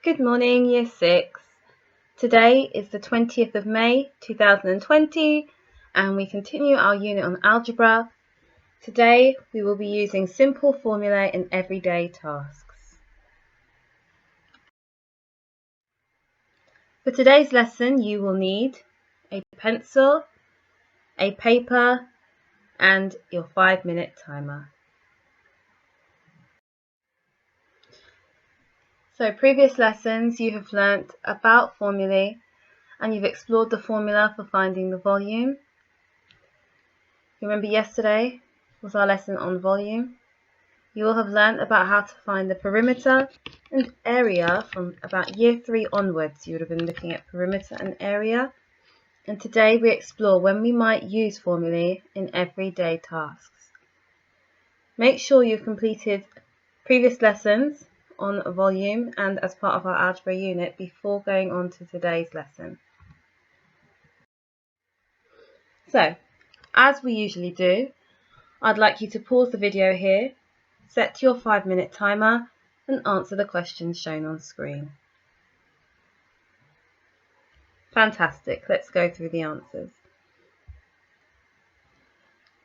Good morning, Year 6. Today is the 20th of May 2020 and we continue our unit on algebra. Today we will be using simple formulae in everyday tasks. For today's lesson you will need a pencil, a paper and your 5-minute timer. So previous lessons you have learnt about formulae and you've explored the formula for finding the volume. You remember yesterday was our lesson on volume. You will have learnt about how to find the perimeter and area from about Year 3 onwards. You would have been looking at perimeter and area. And today we explore when we might use formulae in everyday tasks. Make sure you've completed previous lessons on volume and as part of our algebra unit before going on to today's lesson. So, as we usually do, I'd like you to pause the video here, set your 5-minute timer and answer the questions shown on screen. Fantastic, let's go through the answers.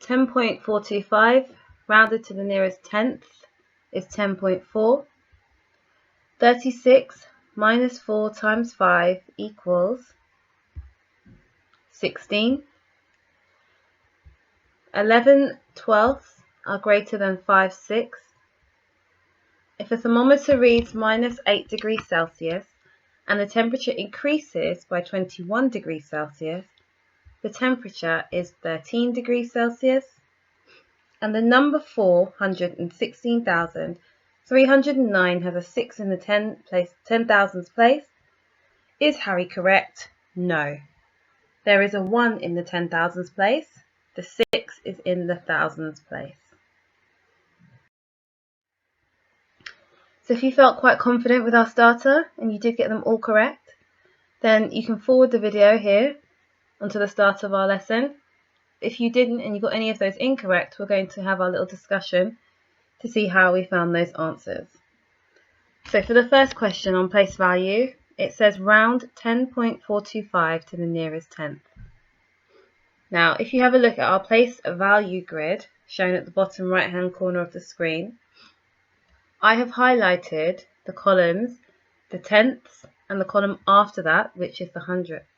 10.425 rounded to the nearest tenth is 10.4. 36 minus 4 times 5 equals 16. 11 twelfths are greater than 5/6. If a thermometer reads minus 8 degrees Celsius and the temperature increases by 21 degrees Celsius, the temperature is 13 degrees Celsius. And the number 416,309 has a 6 in the 10,000s place. Is Harry correct? No. There is a 1 in the 10,000s place. The 6 is in the thousands place. So if you felt quite confident with our starter and you did get them all correct, then you can forward the video here onto the start of our lesson. If you didn't and you got any of those incorrect, we're going to have our little discussion to see how we found those answers. So for the first question on place value, it says round 10.425 to the nearest tenth. Now, if you have a look at our place value grid shown at the bottom right hand corner of the screen, I have highlighted the columns, the tenths, and the column after that, which is the hundredths,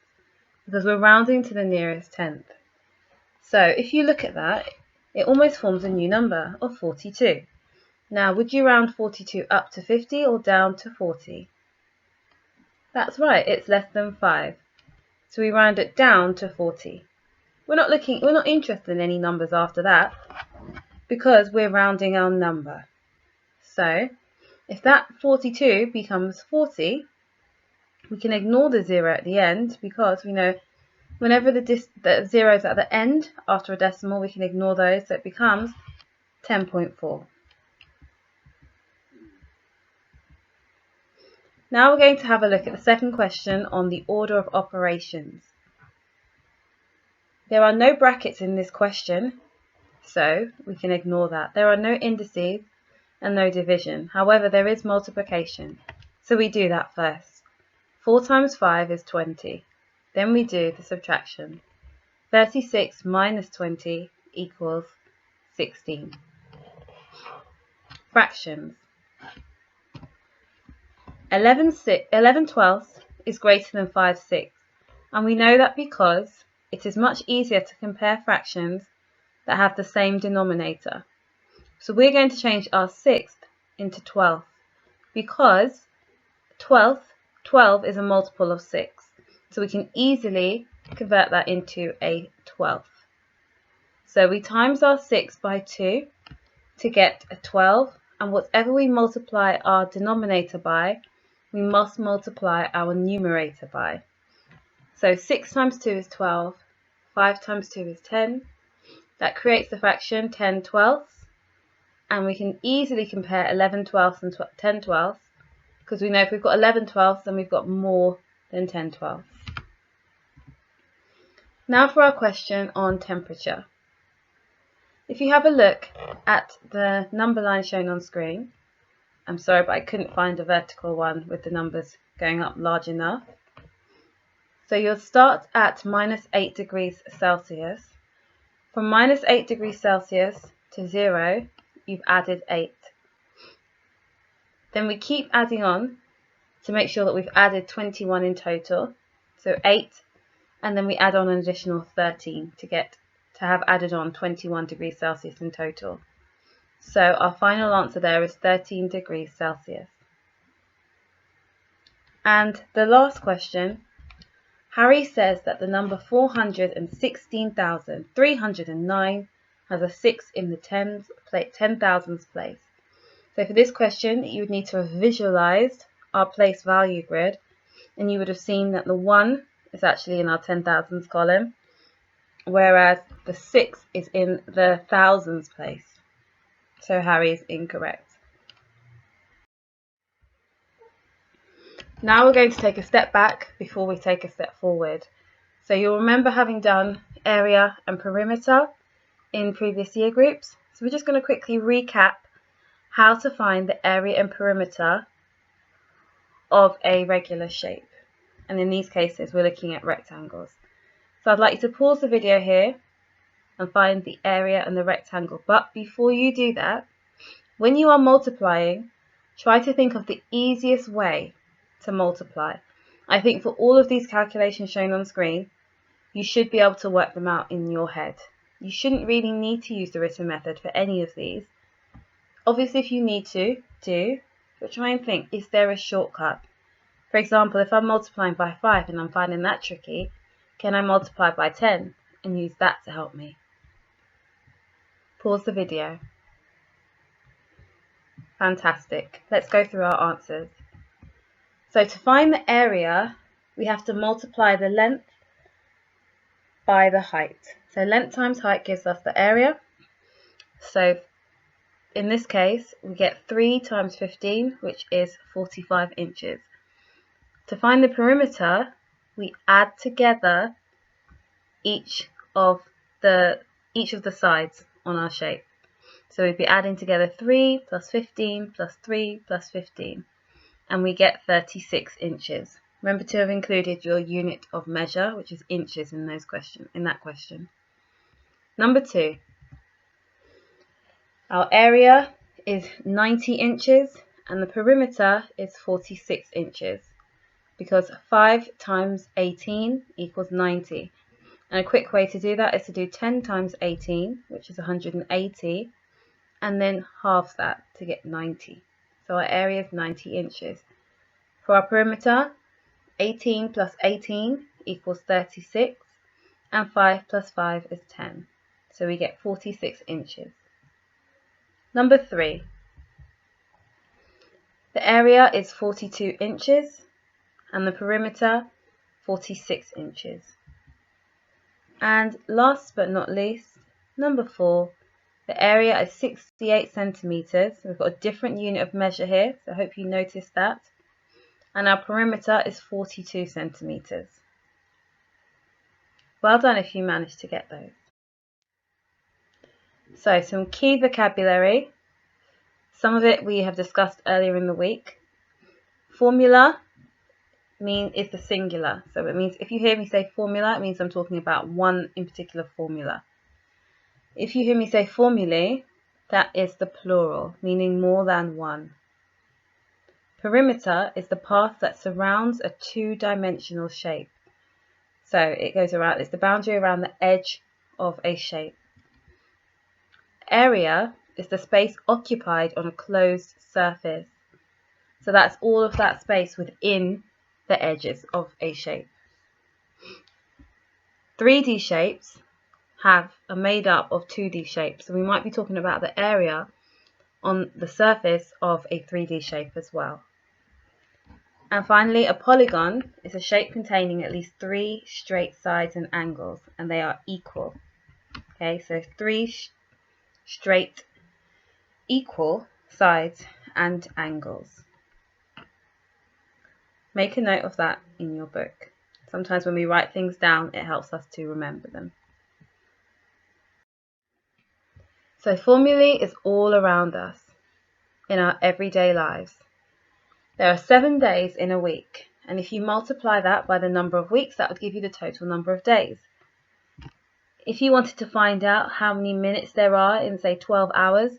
because we're rounding to the nearest tenth. So if you look at that, it almost forms a new number of 42. Now, would you round 42 up to 50 or down to 40? That's right, it's less than 5. So we round it down to 40. We're not interested in any numbers after that because we're rounding our number. So if that 42 becomes 40, we can ignore the 0 at the end because we know whenever the 0 is at the end after a decimal, we can ignore those, so it becomes 10.4. Now we're going to have a look at the second question on the order of operations. There are no brackets in this question, so we can ignore that. There are no indices and no division. However, there is multiplication, so we do that first. 4 times 5 is 20. Then we do the subtraction. 36 minus 20 equals 16. Fractions. 11 twelfths is greater than 5/6, and we know that because it is much easier to compare fractions that have the same denominator. So we're going to change our 6th into 12th because 12 is a multiple of 6. So we can easily convert that into a 12th. So we times our 6 by 2 to get a 12, and whatever we multiply our denominator by, we must multiply our numerator by. So 6 times 2 is 12, 5 times 2 is 10. That creates the fraction 10 twelfths, and we can easily compare 11 twelfths and 10 twelfths, because we know if we've got 11 twelfths, then we've got more than 10 twelfths. Now for our question on temperature. If you have a look at the number line shown on screen, I'm sorry, but I couldn't find a vertical one with the numbers going up large enough. So you'll start at -8 degrees Celsius. From -8 degrees Celsius to 0, you've added 8. Then we keep adding on to make sure that we've added 21 in total. So 8, and then we add on an additional 13 to have added on 21 degrees Celsius in total. So our final answer there is 13 degrees Celsius. And the last question, Harry says that the number 416,309 has a 6 in the tens thousands place. So for this question, you would need to have visualized our place value grid, and you would have seen that the 1 is actually in our 10,000s column, whereas the 6 is in the thousands place. So Harry is incorrect. Now we're going to take a step back before we take a step forward. So you'll remember having done area and perimeter in previous year groups. So we're just going to quickly recap how to find the area and perimeter of a regular shape. And in these cases, we're looking at rectangles. So I'd like you to pause the video here and find the area and the rectangle. But before you do that, when you are multiplying, try to think of the easiest way to multiply. I think for all of these calculations shown on screen, you should be able to work them out in your head. You shouldn't really need to use the written method for any of these. Obviously, if you need to, do, but try and think, is there a shortcut? For example, if I'm multiplying by 5 and I'm finding that tricky, can I multiply by 10 and use that to help me? Pause the video. Fantastic. Let's go through our answers. So to find the area, we have to multiply the length by the height. So length times height gives us the area. So in this case, we get 3 times 15, which is 45 inches. To find the perimeter, we add together each of the sides on our shape. So we'd be adding together 3 plus 15 plus 3 plus 15, and we get 36 inches. Remember to have included your unit of measure, which is inches in that question. Number 2. Our area is 90 inches and the perimeter is 46 inches because 5 times 18 equals 90. And a quick way to do that is to do 10 times 18, which is 180, and then half that to get 90. So our area is 90 inches. For our perimeter, 18 plus 18 equals 36, and 5 plus 5 is 10. So we get 46 inches. Number 3. The area is 42 inches, and the perimeter 46 inches. And last but not least, number 4, the area is 68 centimeters. We've got a different unit of measure here, so I hope you noticed that. And our perimeter is 42 centimeters. Well done if you managed to get those. So some key vocabulary. Some of it we have discussed earlier in the week. Formula is the singular. So it means if you hear me say formula, it means I'm talking about one in particular formula. If you hear me say formulae, that is the plural, meaning more than one. Perimeter is the path that surrounds a two-dimensional shape. So it goes around, it's the boundary around the edge of a shape. Area is the space occupied on a closed surface. So that's all of that space within the edges of a shape. 3D shapes are made up of 2D shapes. So we might be talking about the area on the surface of a 3D shape as well. And finally, a polygon is a shape containing at least 3 straight sides and angles, and they are equal. Okay, so 3 straight equal sides and angles. Make a note of that in your book. Sometimes when we write things down, it helps us to remember them. So formulae is all around us. in our everyday lives. There are 7 days in a week, and if you multiply that by the number of weeks, that would give you the total number of days. If you wanted to find out how many minutes there are in, say, 12 hours,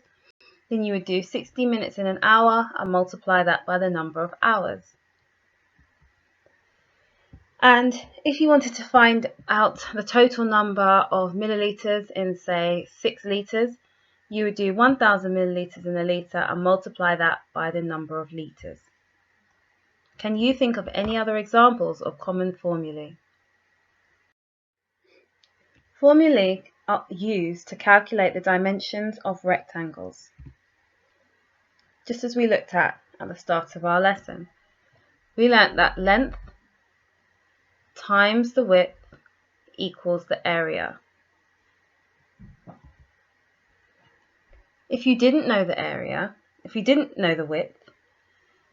then you would do 60 minutes in an hour and multiply that by the number of hours. And if you wanted to find out the total number of milliliters in, say, 6 litres, you would do 1,000 milliliters in a litre and multiply that by the number of litres. Can you think of any other examples of common formulae? Formulae are used to calculate the dimensions of rectangles, just as we looked at the start of our lesson. We learnt that length times the width equals the area. If you didn't know the area, if you didn't know the width,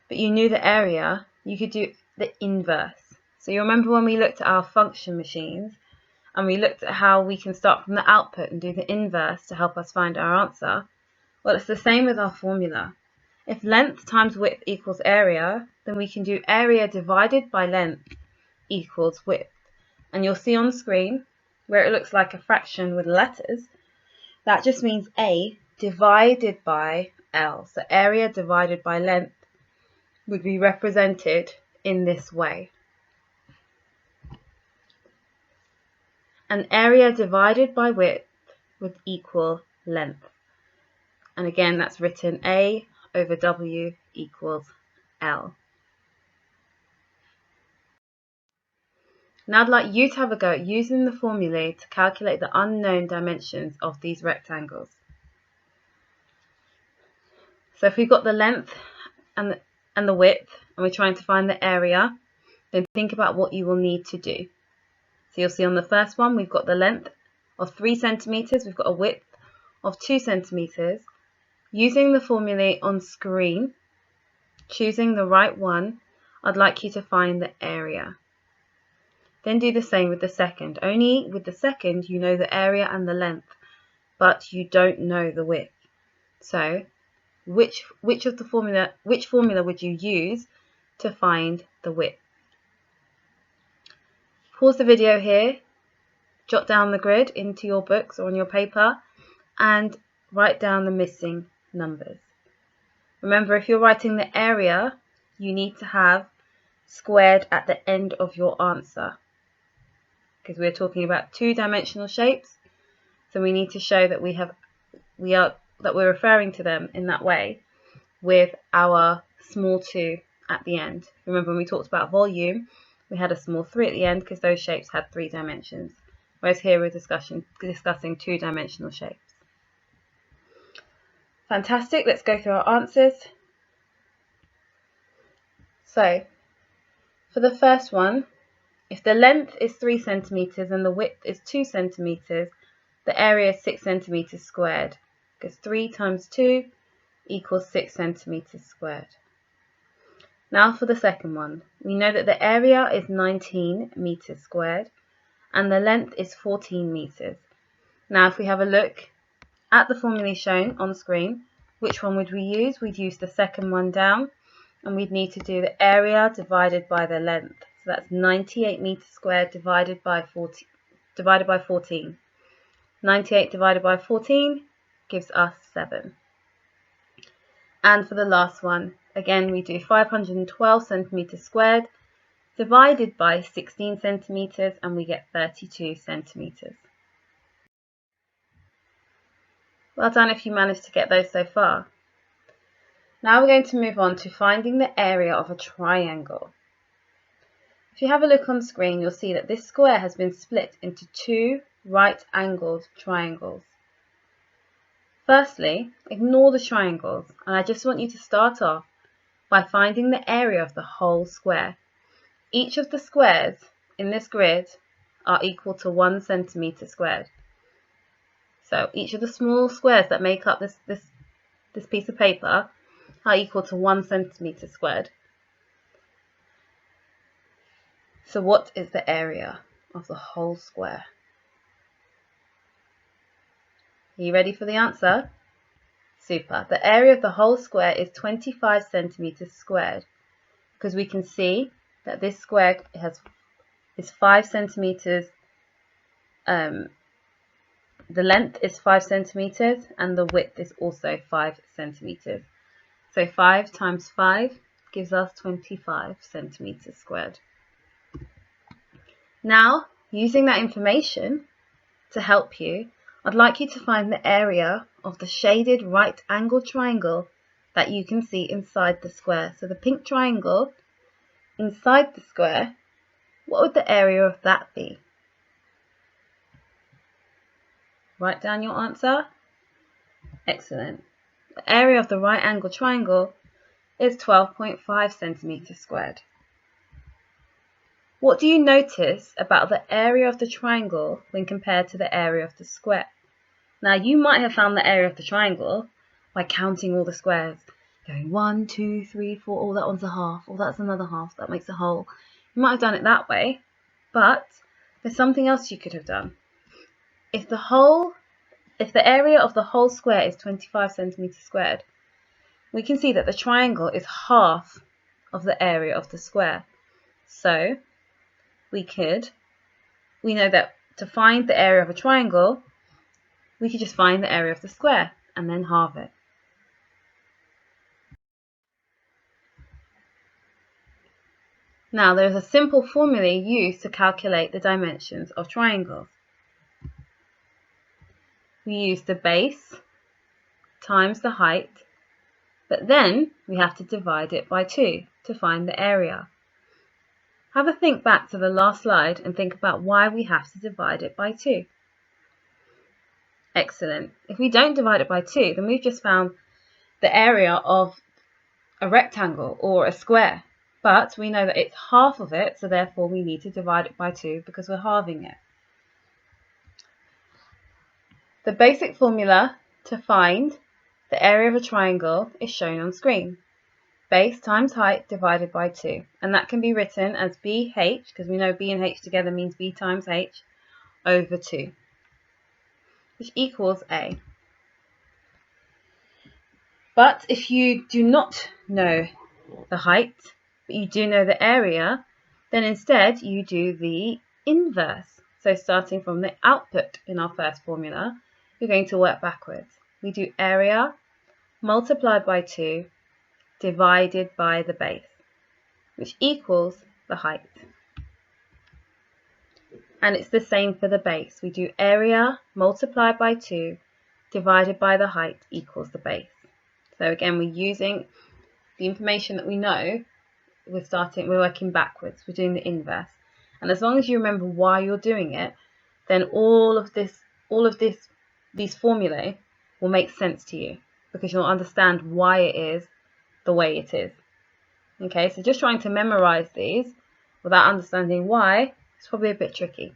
but you knew the area, you could do the inverse. So you remember when we looked at our function machines and we looked at how we can start from the output and do the inverse to help us find our answer? Well, it's the same with our formula. If length times width equals area, then we can do area divided by length equals width. And you'll see on the screen where it looks like a fraction with letters, that just means A divided by L. So area divided by length would be represented in this way. And area divided by width would equal length. And again, that's written A over W equals L. Now I'd like you to have a go at using the formulae to calculate the unknown dimensions of these rectangles. So if we've got the length and the width, and we're trying to find the area, then think about what you will need to do. So you'll see on the first one, we've got the length of 3 centimeters, we've got a width of 2 centimeters. Using the formulae on screen, choosing the right one, I'd like you to find the area. Then do the same with the second. Only with the second, you know the area and the length, but you don't know the width. So which formula would you use to find the width? Pause the video here, jot down the grid into your books or on your paper, and write down the missing numbers. Remember, if you're writing the area, you need to have squared at the end of your answer, because we're talking about two-dimensional shapes, so we need to show that we're referring to them in that way with our small 2 at the end. Remember when we talked about volume, we had a small 3 at the end because those shapes had 3 dimensions, whereas here we're discussing 2-dimensional shapes. Fantastic, let's go through our answers. So for the first one, if the length is 3 centimeters and the width is 2 centimeters, the area is 6 centimeters squared, because 3 times 2 equals 6 centimeters squared. Now for the second one, we know that the area is 19 meters squared and the length is 14 meters. Now if we have a look at the formulae shown on screen, which one would we use? We'd use the second one down, and we'd need to do the area divided by the length. So that's 98 meters squared divided by 14. 98 divided by 14 gives us 7. And for the last one, again we do 512 centimeters squared divided by 16 centimeters, and we get 32 centimeters. Well done if you managed to get those so far. Now we're going to move on to finding the area of a triangle. If you have a look on screen, you'll see that this square has been split into 2 right-angled triangles. Firstly, ignore the triangles, and I just want you to start off by finding the area of the whole square. Each of the squares in this grid are equal to 1 centimeter squared. So each of the small squares that make up this piece of paper are equal to 1 centimeter squared. So what is the area of the whole square? Are you ready for the answer? Super. The area of the whole square is 25 centimeters squared, because we can see that this square is 5 centimeters. The length is 5 centimeters and the width is also 5 centimeters. So 5 times 5 gives us 25 centimeters squared. Now, using that information to help you, I'd like you to find the area of the shaded right angled triangle that you can see inside the square. So the pink triangle inside the square, what would the area of that be? Write down your answer. Excellent. The area of the right angled triangle is 12.5 centimeters squared. What do you notice about the area of the triangle when compared to the area of the square? Now, you might have found the area of the triangle by counting all the squares, going 1, 2, 3, 4, oh, that one's a half, oh, that's another half, that makes a whole. You might have done it that way, but there's something else you could have done. If the area of the whole square is 25 centimeters squared, we can see that the triangle is half of the area of the square. So we know that to find the area of a triangle, we could just find the area of the square and then halve it. Now, there is a simple formula used to calculate the dimensions of triangles. We use the base times the height, but then we have to divide it by 2 to find the area. Have a think back to the last slide and think about why we have to divide it by 2. Excellent. If we don't divide it by 2, then we've just found the area of a rectangle or a square. But we know that it's half of it, so therefore we need to divide it by 2 because we're halving it. The basic formula to find the area of a triangle is shown on screen. Base times height divided by 2. And that can be written as BH, because we know B and H together means B times H, over 2, which equals A. But if you do not know the height, but you do know the area, then instead you do the inverse. So starting from the output in our first formula, you're going to work backwards. We do area multiplied by 2 divided by the base, which equals the height. And it's the same for the base. We do area multiplied by 2 divided by the height equals the base. So again, we're using the information that we know. We're working backwards. We're doing the inverse. And as long as you remember why you're doing it, then all of these formulae will make sense to you, because you'll understand why it is the way it is. Okay, so just trying to memorize these without understanding why is probably a bit tricky.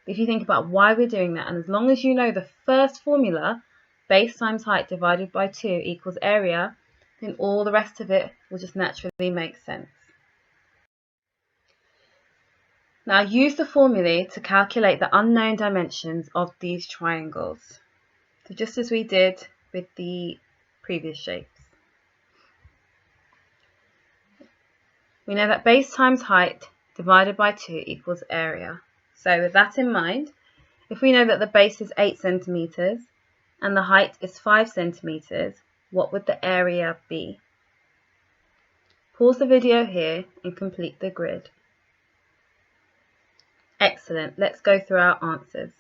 But if you think about why we're doing that, and as long as you know the first formula, base times height divided by 2 equals area, then all the rest of it will just naturally make sense. Now use the formulae to calculate the unknown dimensions of these triangles. So just as we did with the previous shapes. We know that base times height divided by 2 equals area. So with that in mind, if we know that the base is 8 centimeters and the height is 5 centimeters, what would the area be? Pause the video here and complete the grid. Excellent. Let's go through our answers.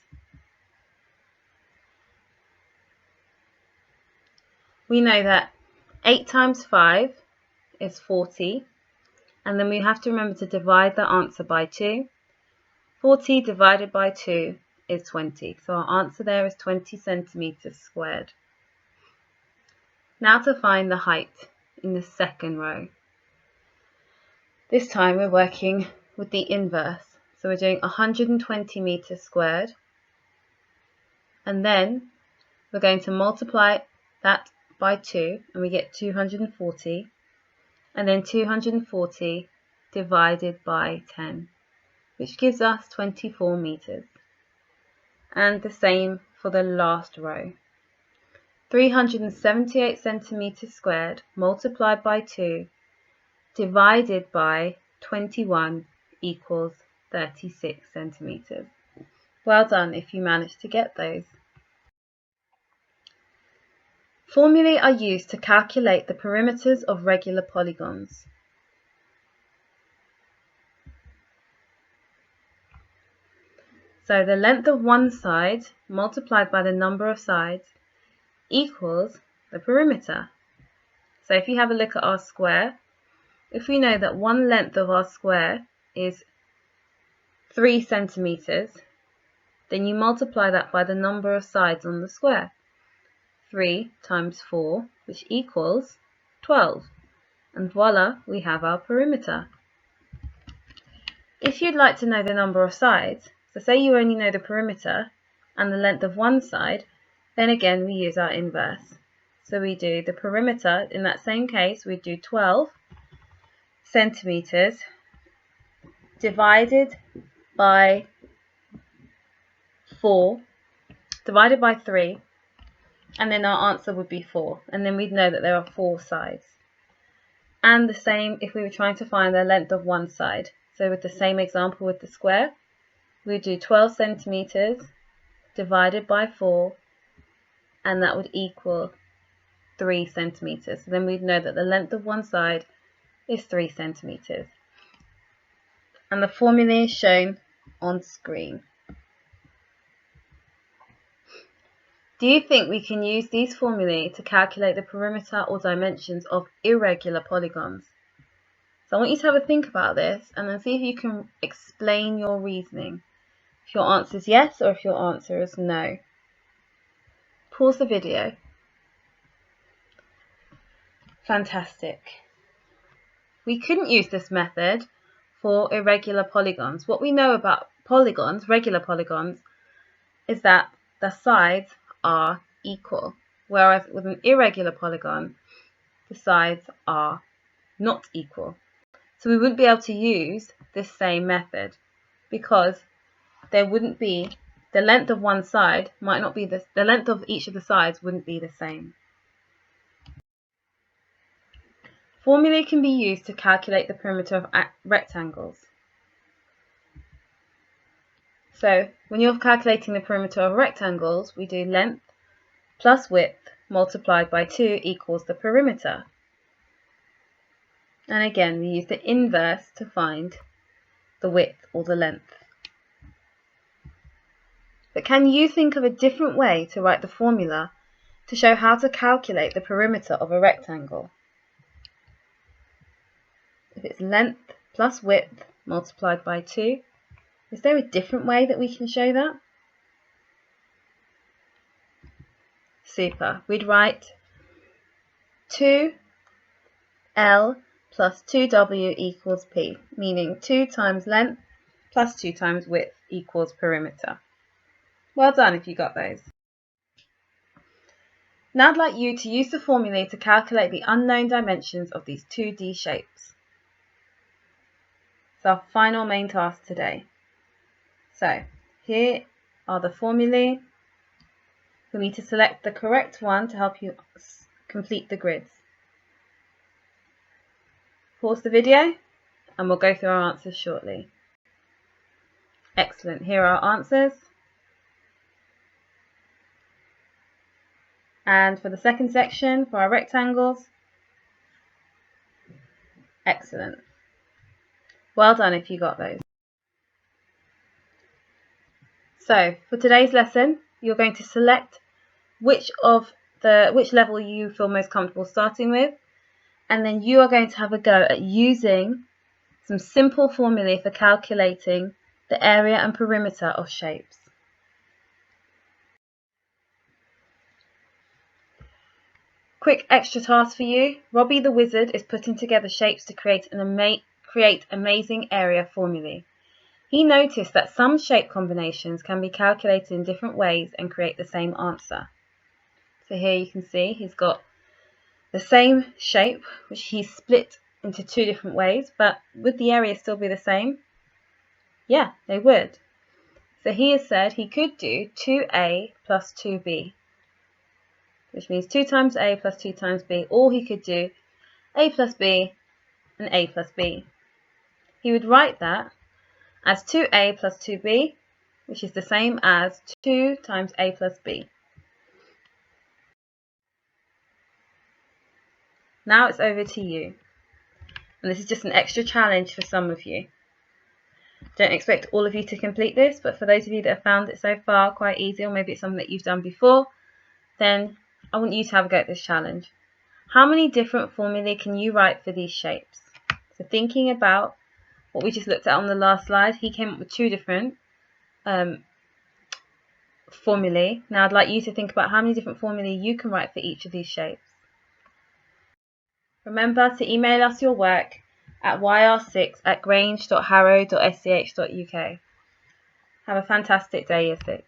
We know that 8 times 5 is 40, and then we have to remember to divide the answer by 2. 40 divided by 2 is 20, so our answer there is 20 centimeters squared. Now to find the height in the second row. This time we're working with the inverse, so we're doing 120 meters squared, and then we're going to multiply that by 2 and we get 240, and then 240 divided by 10, which gives us 24 meters. And the same for the last row. 378 centimeters squared multiplied by 2 divided by 21 equals 36 centimeters. Well done if you managed to get those. Formulae are used to calculate the perimeters of regular polygons. So the length of one side multiplied by the number of sides equals the perimeter. So if you have a look at our square, if we know that one length of our square is 3 centimeters, then you multiply that by the number of sides on the square. 3 times 4, which equals 12. And voila, we have our perimeter. If you'd like to know the number of sides, so say you only know the perimeter and the length of one side, then again we use our inverse. So we do the perimeter, in that same case, we do 12 centimeters divided by 4, divided by 3, and then our answer would be 4, and then we'd know that there are 4 sides. And the same if we were trying to find the length of one side. So with the same example with the square, we do 12 centimeters divided by 4, and that would equal 3 centimeters. So then we'd know that the length of one side is 3 centimeters. And the formula is shown on screen. Do you think we can use these formulae to calculate the perimeter or dimensions of irregular polygons? So I want you to have a think about this and then see if you can explain your reasoning. If your answer is yes or if your answer is no. Pause the video. Fantastic. We couldn't use this method for irregular polygons. What we know about polygons, regular polygons, is that the sides are equal, whereas with an irregular polygon, the sides are not equal. So we wouldn't be able to use this same method because there wouldn't be, the length of one side might not be the length of each of the sides wouldn't be the same. Formulae can be used to calculate the perimeter of rectangles. So when you're calculating the perimeter of rectangles, we do length plus width multiplied by 2 equals the perimeter. And again, we use the inverse to find the width or the length. But can you think of a different way to write the formula to show how to calculate the perimeter of a rectangle? If it's length plus width multiplied by 2, is there a different way that we can show that? Super. We'd write 2L plus 2W equals P, meaning 2 times length plus 2 times width equals perimeter. Well done if you got those. Now I'd like you to use the formulae to calculate the unknown dimensions of these 2D shapes. It's our final main task today. So here are the formulae. We need to select the correct one to help you complete the grids. Pause the video and we'll go through our answers shortly. Excellent, here are our answers. And for the second section, for our rectangles, excellent. Well done if you got those. So for today's lesson, you're going to select which level you feel most comfortable starting with, and then you are going to have a go at using some simple formulae for calculating the area and perimeter of shapes. Quick extra task for you. Robbie the Wizard is putting together shapes to create amazing area formulae. He noticed that some shape combinations can be calculated in different ways and create the same answer. So here you can see he's got the same shape, which he's split into 2 different ways, but would the area still be the same? Yeah, they would. So he has said he could do 2A plus 2B. which means 2 times A plus 2 times B. Or he could do A plus B and A plus B. He would write that as 2A plus 2B, which is the same as 2 times A plus B. Now it's over to you. And this is just an extra challenge for some of you. Don't expect all of you to complete this, but for those of you that have found it so far quite easy, or maybe it's something that you've done before, then I want you to have a go at this challenge. How many different formulae can you write for these shapes? So thinking about what we just looked at on the last slide, he came up with 2 different formulae. Now I'd like you to think about how many different formulae you can write for each of these shapes. Remember to email us your work at yr6@grange.harrow.sch.uk. Have a fantastic day, Year 6.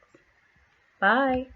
Bye.